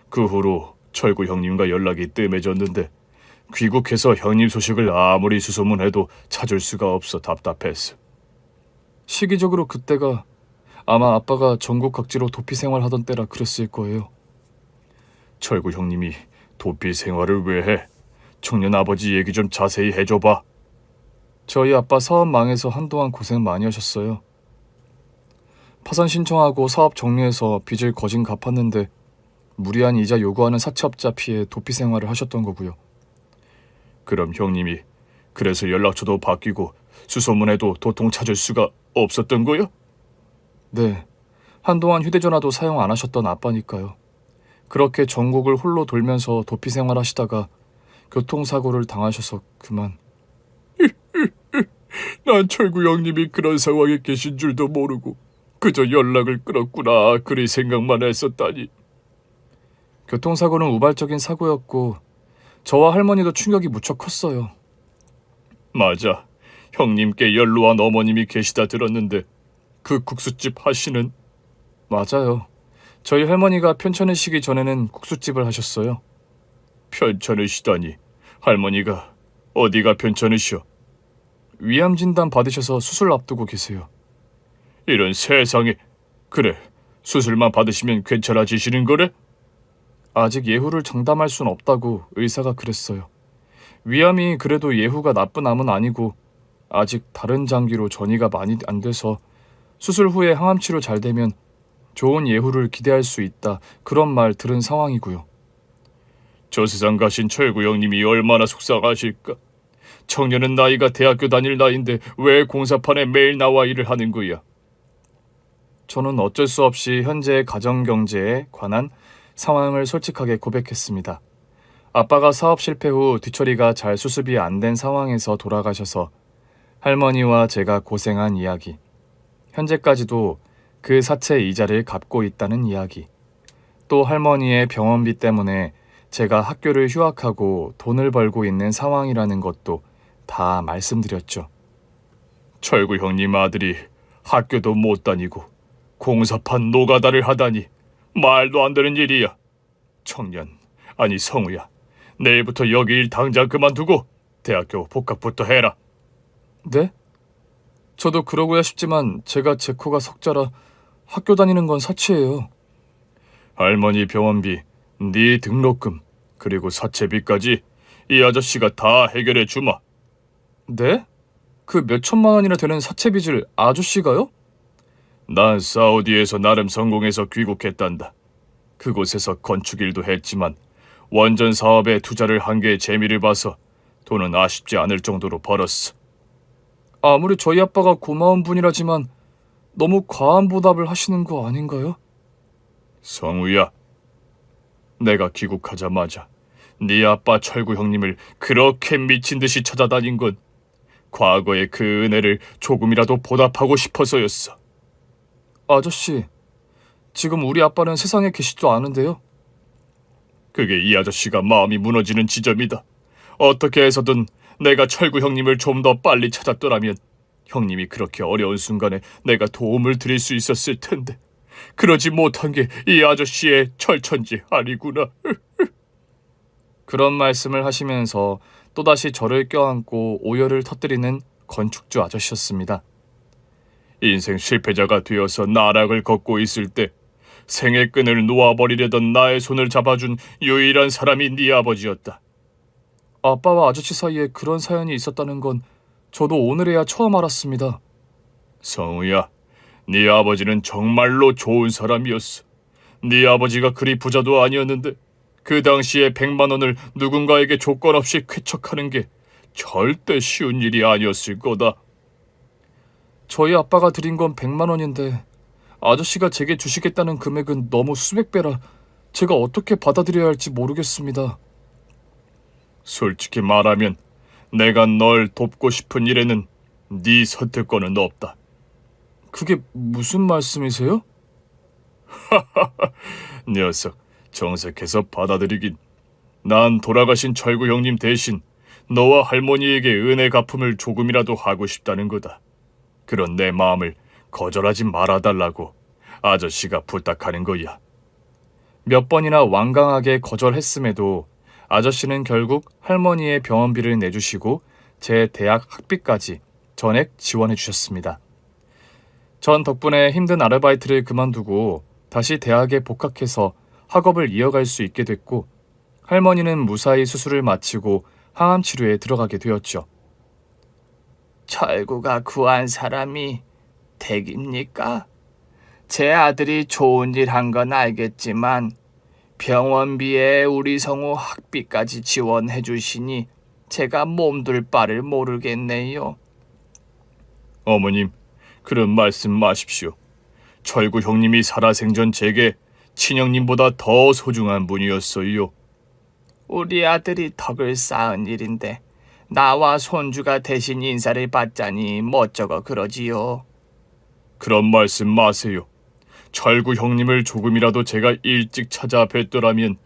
그 후로 철구 형님과 연락이 뜸해졌는데 귀국해서 형님 소식을 아무리 수소문해도 찾을 수가 없어 답답했어. 시기적으로 그때가 아마 아빠가 전국 각지로 도피 생활하던 때라 그랬을 거예요. 철구 형님이 도피 생활을 왜 해? 청년 아버지 얘기 좀 자세히 해줘봐. 저희 아빠 사업 망해서 한동안 고생 많이 하셨어요. 파산 신청하고 사업 정리해서 빚을 거진 갚았는데 무리한 이자 요구하는 사채업자 피해 도피 생활을 하셨던 거고요. 그럼 형님이 그래서 연락처도 바뀌고 수소문해도 도통 찾을 수가 없었던 거야? 네, 한동안 휴대전화도 사용 안 하셨던 아빠니까요. 그렇게 전국을 홀로 돌면서 도피 생활 하시다가 교통사고를 당하셔서 그만. 난 철구 형님이 그런 상황에 계신 줄도 모르고 그저 연락을 끊었구나 그리 생각만 했었다니. 교통사고는 우발적인 사고였고 저와 할머니도 충격이 무척 컸어요. 맞아. 형님께 연로한 어머님이 계시다 들었는데 그 국수집 하시는? 맞아요. 저희 할머니가 편찮으시기 전에는 국수집을 하셨어요. 편찮으시다니. 할머니가 어디가 편찮으셔? 위암 진단 받으셔서 수술 앞두고 계세요. 이런 세상에. 그래, 수술만 받으시면 괜찮아지시는 거래? 아직 예후를 장담할 순 없다고 의사가 그랬어요. 위암이 그래도 예후가 나쁜 암은 아니고 아직 다른 장기로 전이가 많이 안 돼서 수술 후에 항암 치료 잘 되면 좋은 예후를 기대할 수 있다. 그런 말 들은 상황이고요. 저 세상 가신 철구 형님이 얼마나 속상하실까? 청년은 나이가 대학교 다닐 나이인데 왜 공사판에 매일 나와 일을 하는 거야? 저는 어쩔 수 없이 현재의 가정경제에 관한 상황을 솔직하게 고백했습니다. 아빠가 사업 실패 후 뒤처리가 잘 수습이 안 된 상황에서 돌아가셔서 할머니와 제가 고생한 이야기, 현재까지도 그 사채 이자를 갚고 있다는 이야기, 또 할머니의 병원비 때문에 제가 학교를 휴학하고 돈을 벌고 있는 상황이라는 것도 다 말씀드렸죠. 철구 형님 아들이 학교도 못 다니고 공사판 노가다를 하다니 말도 안 되는 일이야. 청년, 아니 성우야. 내일부터 여기 일 당장 그만두고 대학교 복학부터 해라. 네? 저도 그러고야 싶지만 제가 제 코가 석자라 학교 다니는 건 사치예요. 할머니 병원비, 네 등록금, 그리고 사채비까지 이 아저씨가 다 해결해 주마. 네? 그 몇천만 원이나 되는 사채 빚을 아저씨가요? 난 사우디에서 나름 성공해서 귀국했단다. 그곳에서 건축 일도 했지만 원전 사업에 투자를 한 게 재미를 봐서 돈은 아쉽지 않을 정도로 벌었어. 아무리 저희 아빠가 고마운 분이라지만 너무 과한 보답을 하시는 거 아닌가요? 성우야, 내가 귀국하자마자 네 아빠 철구 형님을 그렇게 미친 듯이 찾아다닌 건 과거의 그 은혜를 조금이라도 보답하고 싶어서였어. 아저씨, 지금 우리 아빠는 세상에 계시지도 않은데요. 그게 이 아저씨가 마음이 무너지는 지점이다. 어떻게 해서든 내가 철구 형님을 좀 더 빨리 찾았더라면 형님이 그렇게 어려운 순간에 내가 도움을 드릴 수 있었을 텐데 그러지 못한 게 이 아저씨의 철천지 아니구나. 그런 말씀을 하시면서 또다시 저를 껴안고 오열을 터뜨리는 건축주 아저씨였습니다. 인생 실패자가 되어서 나락을 걷고 있을 때 생의 끈을 놓아버리려던 나의 손을 잡아준 유일한 사람이 네 아버지였다. 아빠와 아저씨 사이에 그런 사연이 있었다는 건 저도 오늘에야 처음 알았습니다. 성우야, 네 아버지는 정말로 좋은 사람이었어. 네 아버지가 그리 부자도 아니었는데 그 당시에 100만 원을 누군가에게 조건 없이 쾌척하는 게 절대 쉬운 일이 아니었을 거다. 저희 아빠가 드린 건 100만 원인데 아저씨가 제게 주시겠다는 금액은 너무 수백 배라 제가 어떻게 받아들여야 할지 모르겠습니다. 솔직히 말하면 내가 널 돕고 싶은 일에는 네 선택권은 없다. 그게 무슨 말씀이세요? 녀석, 정색해서 받아들이긴. 난 돌아가신 철구 형님 대신 너와 할머니에게 은혜 갚음을 조금이라도 하고 싶다는 거다. 그런 내 마음을 거절하지 말아달라고 아저씨가 부탁하는 거야. 몇 번이나 완강하게 거절했음에도 아저씨는 결국 할머니의 병원비를 내주시고 제 대학 학비까지 전액 지원해 주셨습니다. 전 덕분에 힘든 아르바이트를 그만두고 다시 대학에 복학해서 학업을 이어갈 수 있게 됐고 할머니는 무사히 수술을 마치고 항암 치료에 들어가게 되었죠. 철구가 구한 사람이 댁입니까? 제 아들이 좋은 일 한 건 알겠지만 병원비에 우리 성우 학비까지 지원해 주시니 제가 몸둘 바를 모르겠네요. 어머님, 그런 말씀 마십시오. 철구 형님이 살아생전 제게 친형님보다 더 소중한 분이었어요. 우리 아들이 덕을 쌓은 일인데 나와 손주가 대신 인사를 받자니 멋쩍어 그러지요. 그런 말씀 마세요. 철구 형님을 조금이라도 제가 일찍 찾아뵀더라면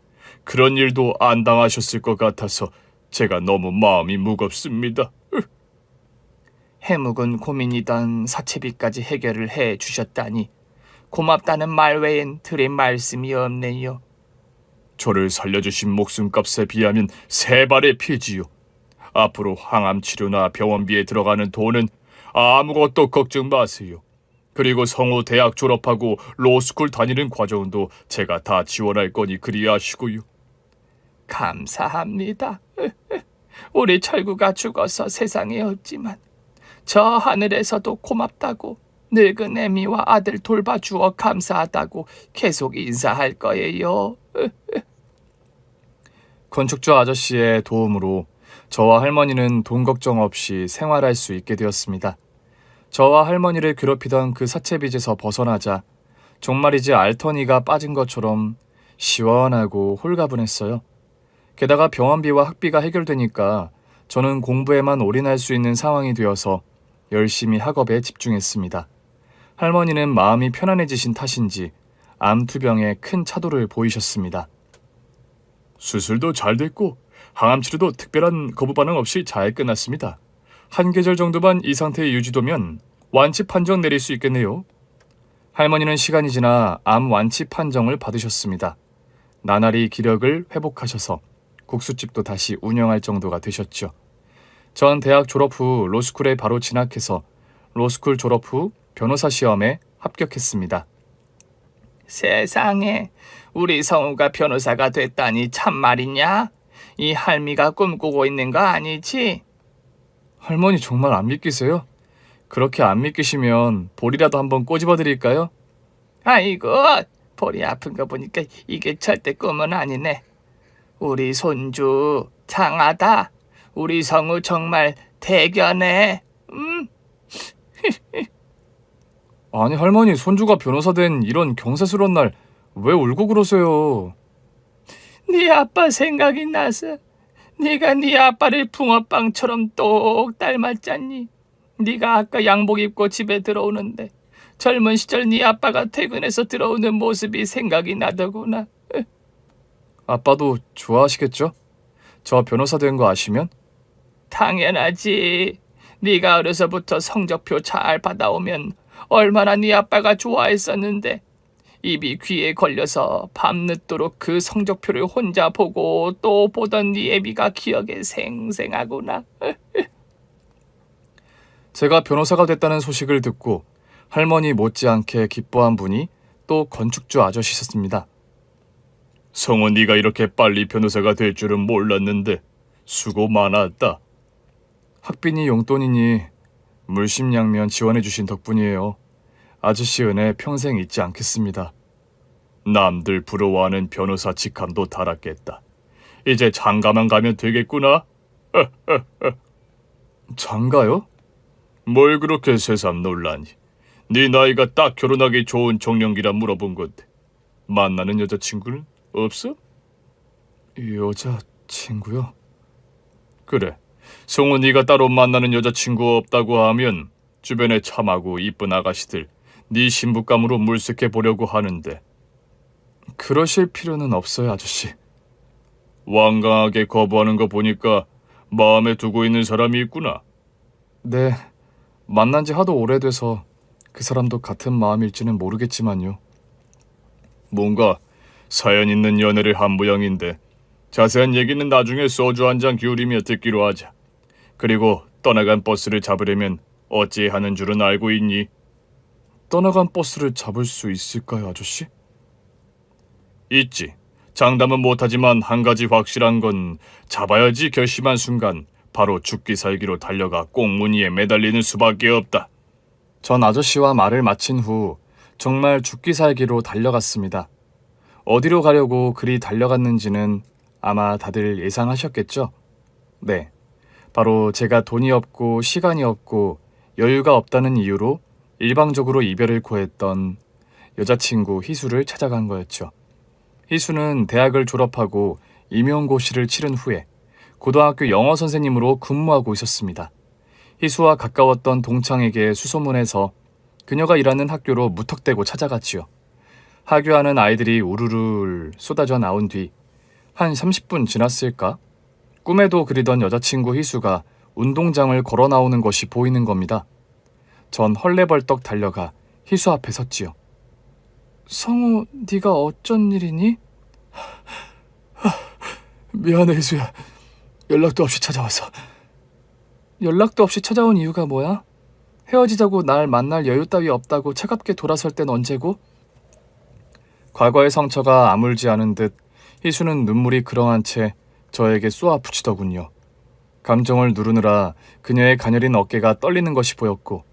그런 일도 안 당하셨을 것 같아서 제가 너무 마음이 무겁습니다. 해묵은 고민이던 사채비까지 해결을 해 주셨다니 고맙다는 말 외엔 드릴 말씀이 없네요. 저를 살려주신 목숨값에 비하면 세 발의 피지요. 앞으로 항암 치료나 병원비에 들어가는 돈은 아무것도 걱정 마세요. 그리고 성우 대학 졸업하고 로스쿨 다니는 과정도 제가 다 지원할 거니 그리 아시고요. 감사합니다. 우리 철구가 죽어서 세상에 없지만 저 하늘에서도 고맙다고 늙은 애미와 아들 돌봐주어 감사하다고 계속 인사할 거예요. 건축주 아저씨의 도움으로 저와 할머니는 돈 걱정 없이 생활할 수 있게 되었습니다. 저와 할머니를 괴롭히던 그 사채빚에서 벗어나자 종말이지 알터니가 빠진 것처럼 시원하고 홀가분했어요. 게다가 병원비와 학비가 해결되니까 저는 공부에만 올인할 수 있는 상황이 되어서 열심히 학업에 집중했습니다. 할머니는 마음이 편안해지신 탓인지 암투병에 큰 차도를 보이셨습니다. 수술도 잘 됐고 항암 치료도 특별한 거부 반응 없이 잘 끝났습니다. 한 계절 정도만 이 상태에 유지되면 완치 판정 내릴 수 있겠네요. 할머니는 시간이 지나 암 완치 판정을 받으셨습니다. 나날이 기력을 회복하셔서 국수집도 다시 운영할 정도가 되셨죠. 전 대학 졸업 후 로스쿨에 바로 진학해서 로스쿨 졸업 후 변호사 시험에 합격했습니다. 세상에 우리 성우가 변호사가 됐다니 참말이냐? 이 할미가 꿈꾸고 있는 거 아니지? 할머니 정말 안 믿기세요? 그렇게 안 믿기시면 볼이라도 한번 꼬집어 드릴까요? 아이고, 볼이 아픈 거 보니까 이게 절대 꿈은 아니네. 우리 손주 장하다. 우리 성우 정말 대견해. 아니 할머니, 손주가 변호사 된 이런 경사스러운 날 왜 울고 그러세요? 네 아빠 생각이 나서. 네가 네 아빠를 붕어빵처럼 똑 닮았잖니. 네가 아까 양복 입고 집에 들어오는데 젊은 시절 네 아빠가 퇴근해서 들어오는 모습이 생각이 나더구나. 아빠도 좋아하시겠죠? 저 변호사 된 거 아시면? 당연하지. 네가 어려서부터 성적표 잘 받아오면 얼마나 네 아빠가 좋아했었는데. 입이 귀에 걸려서 밤늦도록 그 성적표를 혼자 보고 또 보던 네 애비가 기억에 생생하구나. 제가 변호사가 됐다는 소식을 듣고 할머니 못지않게 기뻐한 분이 또 건축주 아저씨셨습니다. 성우 네가 이렇게 빨리 변호사가 될 줄은 몰랐는데 수고 많았다. 학비니 용돈이니 물심양면 지원해 주신 덕분이에요. 아저씨 은혜 평생 잊지 않겠습니다. 남들 부러워하는 변호사 직함도 달았겠다. 이제 장가만 가면 되겠구나. 장가요? 뭘 그렇게 새삼 놀라니. 네 나이가 딱 결혼하기 좋은 정년기라 물어본 건데 만나는 여자친구는 없어? 여자친구요? 그래, 성우 네가 따로 만나는 여자친구 없다고 하면 주변에 참하고 이쁜 아가씨들 네 신부감으로 물색해 보려고 하는데 그러실 필요는 없어요, 아저씨. 완강하게 거부하는 거 보니까 마음에 두고 있는 사람이 있구나. 네, 만난 지 하도 오래돼서 그 사람도 같은 마음일지는 모르겠지만요. 뭔가 사연 있는 연애를 한 모양인데 자세한 얘기는 나중에 소주 한 잔 기울이며 듣기로 하자. 그리고 떠나간 버스를 잡으려면 어찌 하는 줄은 알고 있니? 떠나간 버스를 잡을 수 있을까요, 아저씨? 있지. 장담은 못하지만 한 가지 확실한 건 잡아야지 결심한 순간 바로 죽기 살기로 달려가 꽁무니에 매달리는 수밖에 없다. 전 아저씨와 말을 마친 후 정말 죽기 살기로 달려갔습니다. 어디로 가려고 그리 달려갔는지는 아마 다들 예상하셨겠죠? 네, 바로 제가 돈이 없고 시간이 없고 여유가 없다는 이유로 일방적으로 이별을 고했던 여자친구 희수를 찾아간 거였죠. 희수는 대학을 졸업하고 임용고시를 치른 후에 고등학교 영어 선생님으로 근무하고 있었습니다. 희수와 가까웠던 동창에게 수소문해서 그녀가 일하는 학교로 무턱대고 찾아갔지요. 하교하는 아이들이 우르르 쏟아져 나온 뒤 한 30분 지났을까? 꿈에도 그리던 여자친구 희수가 운동장을 걸어 나오는 것이 보이는 겁니다. 전 헐레벌떡 달려가 희수 앞에 섰지요. 성우, 네가 어쩐 일이니? 미안해, 희수야. 연락도 없이 찾아와서. 연락도 없이 찾아온 이유가 뭐야? 헤어지자고 날 만날 여유 따위 없다고 차갑게 돌아설 땐 언제고? 과거의 상처가 아물지 않은 듯 희수는 눈물이 그렁한 채 저에게 쏘아붙이더군요. 감정을 누르느라 그녀의 가녀린 어깨가 떨리는 것이 보였고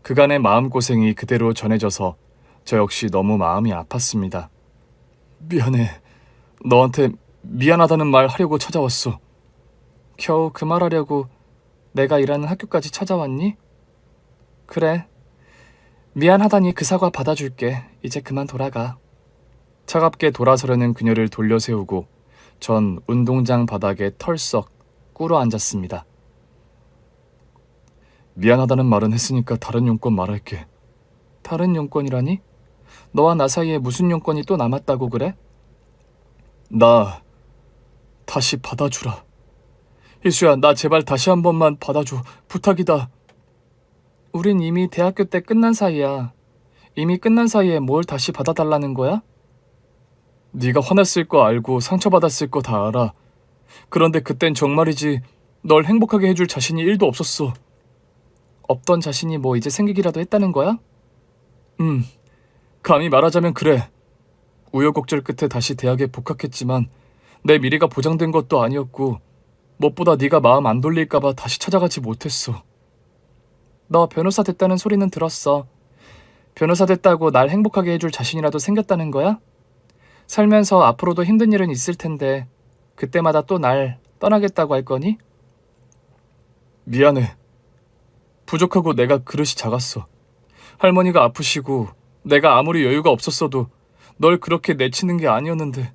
그간의 마음고생이 그대로 전해져서 저 역시 너무 마음이 아팠습니다. 미안해. 너한테 미안하다는 말 하려고 찾아왔어. 겨우 그 말 하려고 내가 일하는 학교까지 찾아왔니? 그래. 미안하다니 그 사과 받아줄게. 이제 그만 돌아가. 차갑게 돌아서려는 그녀를 돌려세우고 전 운동장 바닥에 털썩 꿇어 앉았습니다. 미안하다는 말은 했으니까 다른 용건 말할게. 다른 용건이라니? 너와 나 사이에 무슨 용건이 또 남았다고 그래? 나 다시 받아주라. 희수야, 나 제발 다시 한 번만 받아줘. 부탁이다. 우린 이미 대학교 때 끝난 사이야. 이미 끝난 사이에 뭘 다시 받아달라는 거야? 네가 화났을 거 알고 상처받았을 거 다 알아. 그런데 그땐 정말이지 널 행복하게 해줄 자신이 1도 없었어. 없던 자신이 뭐 이제 생기기라도 했다는 거야? 감히 말하자면 그래. 우여곡절 끝에 다시 대학에 복학했지만 내 미래가 보장된 것도 아니었고 무엇보다 네가 마음 안 돌릴까봐 다시 찾아가지 못했어. 너 변호사 됐다는 소리는 들었어. 변호사 됐다고 날 행복하게 해줄 자신이라도 생겼다는 거야? 살면서 앞으로도 힘든 일은 있을 텐데 그때마다 또 날 떠나겠다고 할 거니? 미안해. 부족하고 내가 그릇이 작았어. 할머니가 아프시고 내가 아무리 여유가 없었어도 널 그렇게 내치는 게 아니었는데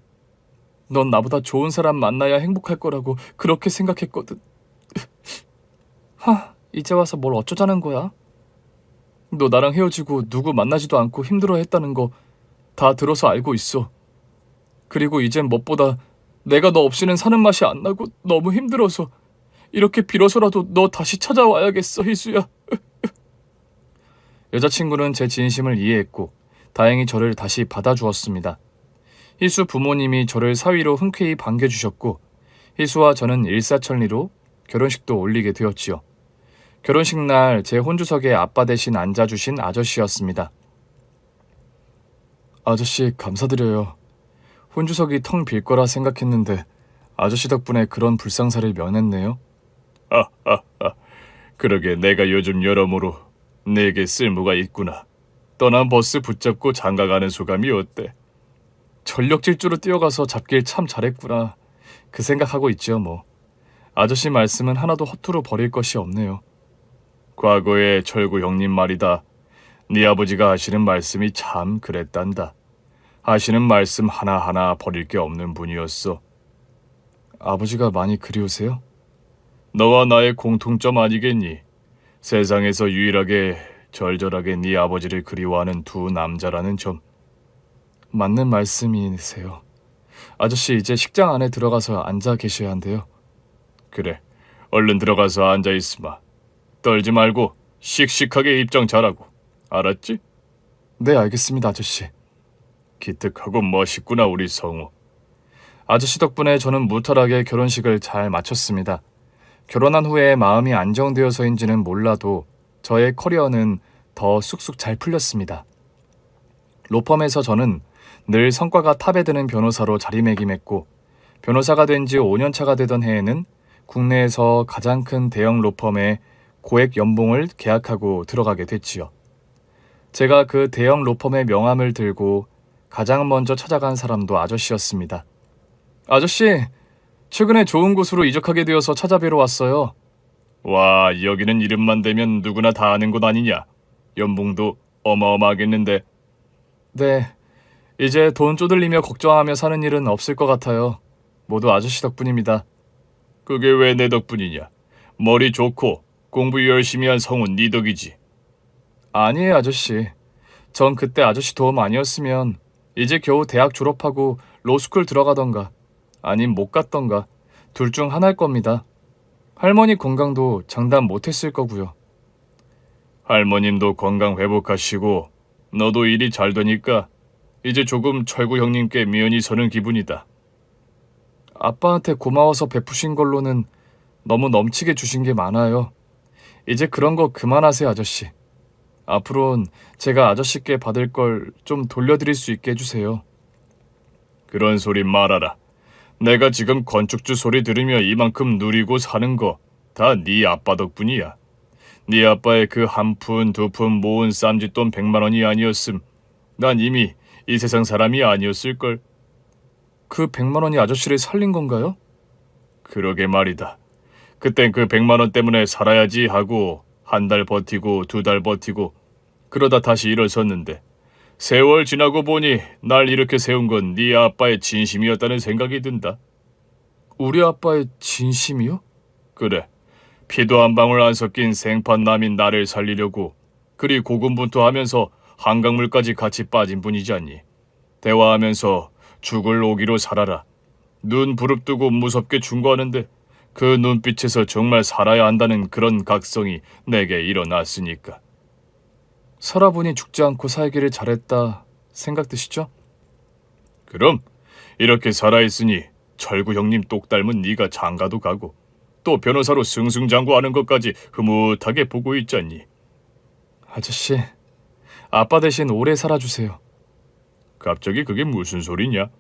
넌 나보다 좋은 사람 만나야 행복할 거라고 그렇게 생각했거든. 이제 와서 뭘 어쩌자는 거야? 너 나랑 헤어지고 누구 만나지도 않고 힘들어했다는 거 다 들어서 알고 있어. 그리고 이젠 무엇보다 내가 너 없이는 사는 맛이 안 나고 너무 힘들어서 이렇게 빌어서라도 너 다시 찾아와야겠어, 희수야. 여자친구는 제 진심을 이해했고 다행히 저를 다시 받아주었습니다. 희수 부모님이 저를 사위로 흔쾌히 반겨주셨고 희수와 저는 일사천리로 결혼식도 올리게 되었지요. 결혼식 날 제 혼주석에 아빠 대신 앉아주신 아저씨였습니다. 아저씨 감사드려요. 혼주석이 텅 빌 거라 생각했는데 아저씨 덕분에 그런 불상사를 면했네요. 그러게 내가 요즘 여러모로 내게 쓸모가 있구나. 떠난 버스 붙잡고 장가가는 소감이 어때? 전력 질주로 뛰어가서 잡길 참 잘했구나. 그 생각하고 있지요 뭐. 아저씨 말씀은 하나도 허투루 버릴 것이 없네요. 과거에 철구 형님 말이다. 네 아버지가 하시는 말씀이 참 그랬단다. 하시는 말씀 하나하나 버릴 게 없는 분이었어. 아버지가 많이 그리우세요? 너와 나의 공통점 아니겠니? 세상에서 유일하게 절절하게 네 아버지를 그리워하는 두 남자라는 점. 맞는 말씀이세요. 아저씨 이제 식장 안에 들어가서 앉아 계셔야 한대요. 그래, 얼른 들어가서 앉아있으마. 떨지 말고 씩씩하게 입장 잘하고. 알았지? 네, 알겠습니다, 아저씨. 기특하고 멋있구나 우리 성우. 아저씨 덕분에 저는 무탈하게 결혼식을 잘 마쳤습니다. 결혼한 후에 마음이 안정되어서인지는 몰라도 저의 커리어는 더 쑥쑥 잘 풀렸습니다. 로펌에서 저는 늘 성과가 탑에 드는 변호사로 자리매김했고 변호사가 된 지 5년 차가 되던 해에는 국내에서 가장 큰 대형 로펌에 고액 연봉을 계약하고 들어가게 됐지요. 제가 그 대형 로펌의 명함을 들고 가장 먼저 찾아간 사람도 아저씨였습니다. 아저씨, 최근에 좋은 곳으로 이적하게 되어서 찾아뵈러 왔어요. 와, 여기는 이름만 대면 누구나 다 아는 곳 아니냐? 연봉도 어마어마하겠는데. 네, 이제 돈 쪼들리며 걱정하며 사는 일은 없을 것 같아요. 모두 아저씨 덕분입니다. 그게 왜 내 덕분이냐? 머리 좋고 공부 열심히 한 성우 네 덕이지. 아니에요, 아저씨. 전 그때 아저씨 도움 아니었으면 이제 겨우 대학 졸업하고 로스쿨 들어가던가 아님 못 갔던가 둘 중 하나일 겁니다. 할머니 건강도 장담 못했을 거고요. 할머님도 건강 회복하시고 너도 일이 잘 되니까 이제 조금 철구 형님께 미연이 서는 기분이다. 아빠한테 고마워서 베푸신 걸로는 너무 넘치게 주신 게 많아요. 이제 그런 거 그만하세요, 아저씨. 앞으로는 제가 아저씨께 받을 걸 좀 돌려드릴 수 있게 해주세요. 그런 소리 말아라. 내가 지금 건축주 소리 들으며 이만큼 누리고 사는 거 다 네 아빠 덕분이야. 네 아빠의 그 한 푼 두 푼 모은 쌈짓돈 100만 원이 아니었음 난 이미 이 세상 사람이 아니었을걸. 그 100만 원이 아저씨를 살린 건가요? 그러게 말이다. 그땐 그 100만 원 때문에 살아야지 하고 한 달 버티고 두 달 버티고 그러다 다시 일어섰는데 세월 지나고 보니 날 이렇게 세운 건 네 아빠의 진심이었다는 생각이 든다. 우리 아빠의 진심이요? 그래. 피도 한 방울 안 섞인 생판 남인 나를 살리려고 그리 고군분투하면서 한강물까지 같이 빠진 분이지 않니. 대화하면서 죽을 오기로 살아라. 눈 부릅뜨고 무섭게 충고하는데 그 눈빛에서 정말 살아야 한다는 그런 각성이 내게 일어났으니까. 살아보니 죽지 않고 살기를 잘했다 생각 드시죠? 그럼 이렇게 살아있으니 철구 형님 똑 닮은 네가 장가도 가고 또 변호사로 승승장구하는 것까지 흐뭇하게 보고 있잖니. 아저씨, 아빠 대신 오래 살아주세요. 갑자기 그게 무슨 소리냐?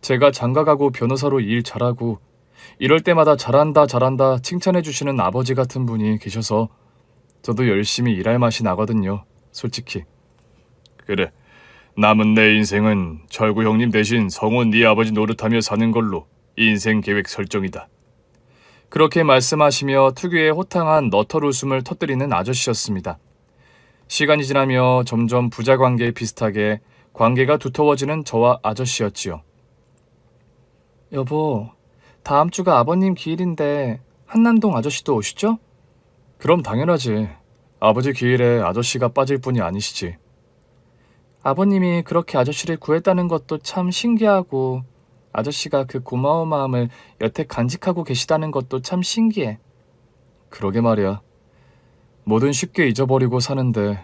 제가 장가가고 변호사로 일 잘하고 이럴 때마다 잘한다 잘한다 칭찬해주시는 아버지 같은 분이 계셔서 저도 열심히 일할 맛이 나거든요, 솔직히. 그래. 남은 내 인생은 철구 형님 대신 성훈 네 아버지 노릇하며 사는 걸로 인생 계획 설정이다. 그렇게 말씀하시며 특유의 호탕한 너털 웃음을 터뜨리는 아저씨였습니다. 시간이 지나며 점점 부자 관계에 비슷하게 관계가 두터워지는 저와 아저씨였지요. 여보, 다음 주가 아버님 기일인데 한남동 아저씨도 오시죠? 그럼 당연하지. 아버지 기일에 아저씨가 빠질 분이 아니시지. 아버님이 그렇게 아저씨를 구했다는 것도 참 신기하고 아저씨가 그 고마운 마음을 여태 간직하고 계시다는 것도 참 신기해. 그러게 말이야. 뭐든 쉽게 잊어버리고 사는데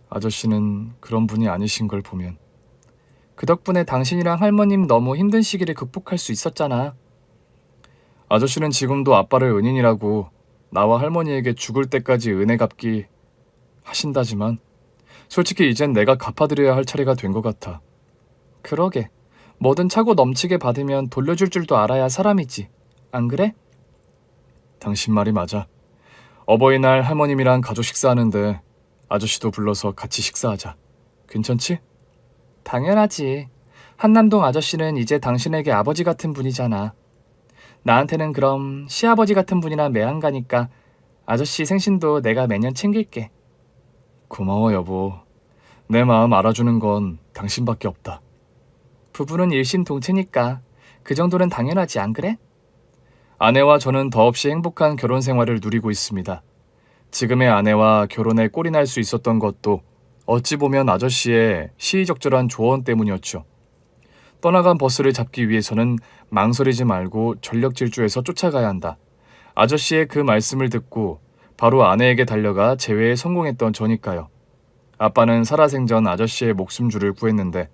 아저씨는 그런 분이 아니신 걸 보면. 그 덕분에 당신이랑 할머님 너무 힘든 시기를 극복할 수 있었잖아. 아저씨는 지금도 아빠를 은인이라고 나와 할머니에게 죽을 때까지 은혜 갚기 하신다지만 솔직히 이젠 내가 갚아드려야 할 차례가 된 것 같아. 그러게. 뭐든 차고 넘치게 받으면 돌려줄 줄도 알아야 사람이지. 안 그래? 당신 말이 맞아. 어버이날 할머님이랑 가족 식사하는데 아저씨도 불러서 같이 식사하자. 괜찮지? 당연하지. 한남동 아저씨는 이제 당신에게 아버지 같은 분이잖아. 나한테는 그럼 시아버지 같은 분이나 매한 가니까 아저씨 생신도 내가 매년 챙길게. 고마워 여보. 내 마음 알아주는 건 당신밖에 없다. 부부는 일심동체니까 그 정도는 당연하지, 안 그래? 아내와 저는 더없이 행복한 결혼 생활을 누리고 있습니다. 지금의 아내와 결혼에 꼴이 날 수 있었던 것도 어찌 보면 아저씨의 시의적절한 조언 때문이었죠. 떠나간 버스를 잡기 위해서는 망설이지 말고 전력 질주해서 쫓아가야 한다. 아저씨의 그 말씀을 듣고 바로 아내에게 달려가 재회에 성공했던 저니까요. 아빠는 살아생전 아저씨의 목숨줄을 구했는데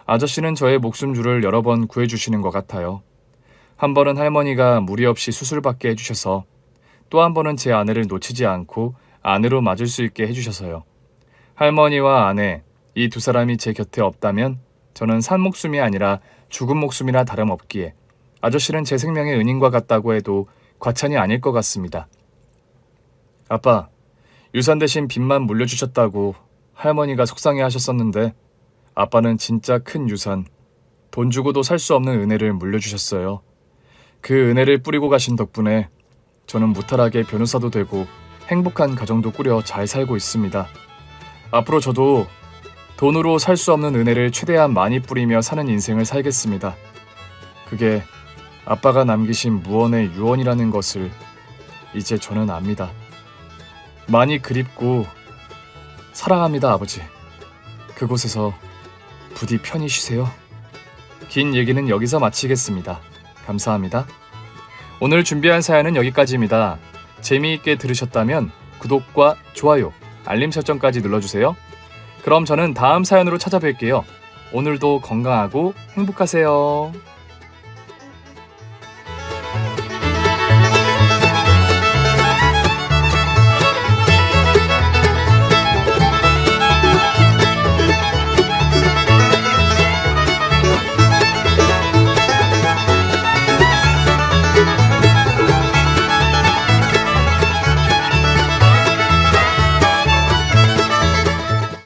아저씨는 저의 목숨줄을 여러 번 구해주시는 것 같아요. 한 번은 할머니가 무리 없이 수술받게 해주셔서 또 한 번은 제 아내를 놓치지 않고 아내로 맞을 수 있게 해주셔서요. 할머니와 아내, 이 두 사람이 제 곁에 없다면 저는 산 목숨이 아니라 죽은 목숨이나 다름없기에 아저씨는 제 생명의 은인과 같다고 해도 과찬이 아닐 것 같습니다. 아빠, 유산 대신 빚만 물려주셨다고 할머니가 속상해 하셨었는데 아빠는 진짜 큰 유산, 돈 주고도 살 수 없는 은혜를 물려주셨어요. 그 은혜를 뿌리고 가신 덕분에 저는 무탈하게 변호사도 되고 행복한 가정도 꾸려 잘 살고 있습니다. 앞으로 저도 돈으로 살 수 없는 은혜를 최대한 많이 뿌리며 사는 인생을 살겠습니다. 그게 아빠가 남기신 무언의 유언이라는 것을 이제 저는 압니다. 많이 그립고 사랑합니다, 아버지. 그곳에서 부디 편히 쉬세요. 긴 얘기는 여기서 마치겠습니다. 감사합니다. 오늘 준비한 사연은 여기까지입니다. 재미있게 들으셨다면 구독과 좋아요, 알림 설정까지 눌러주세요. 그럼 저는 다음 사연으로 찾아뵐게요. 오늘도 건강하고 행복하세요.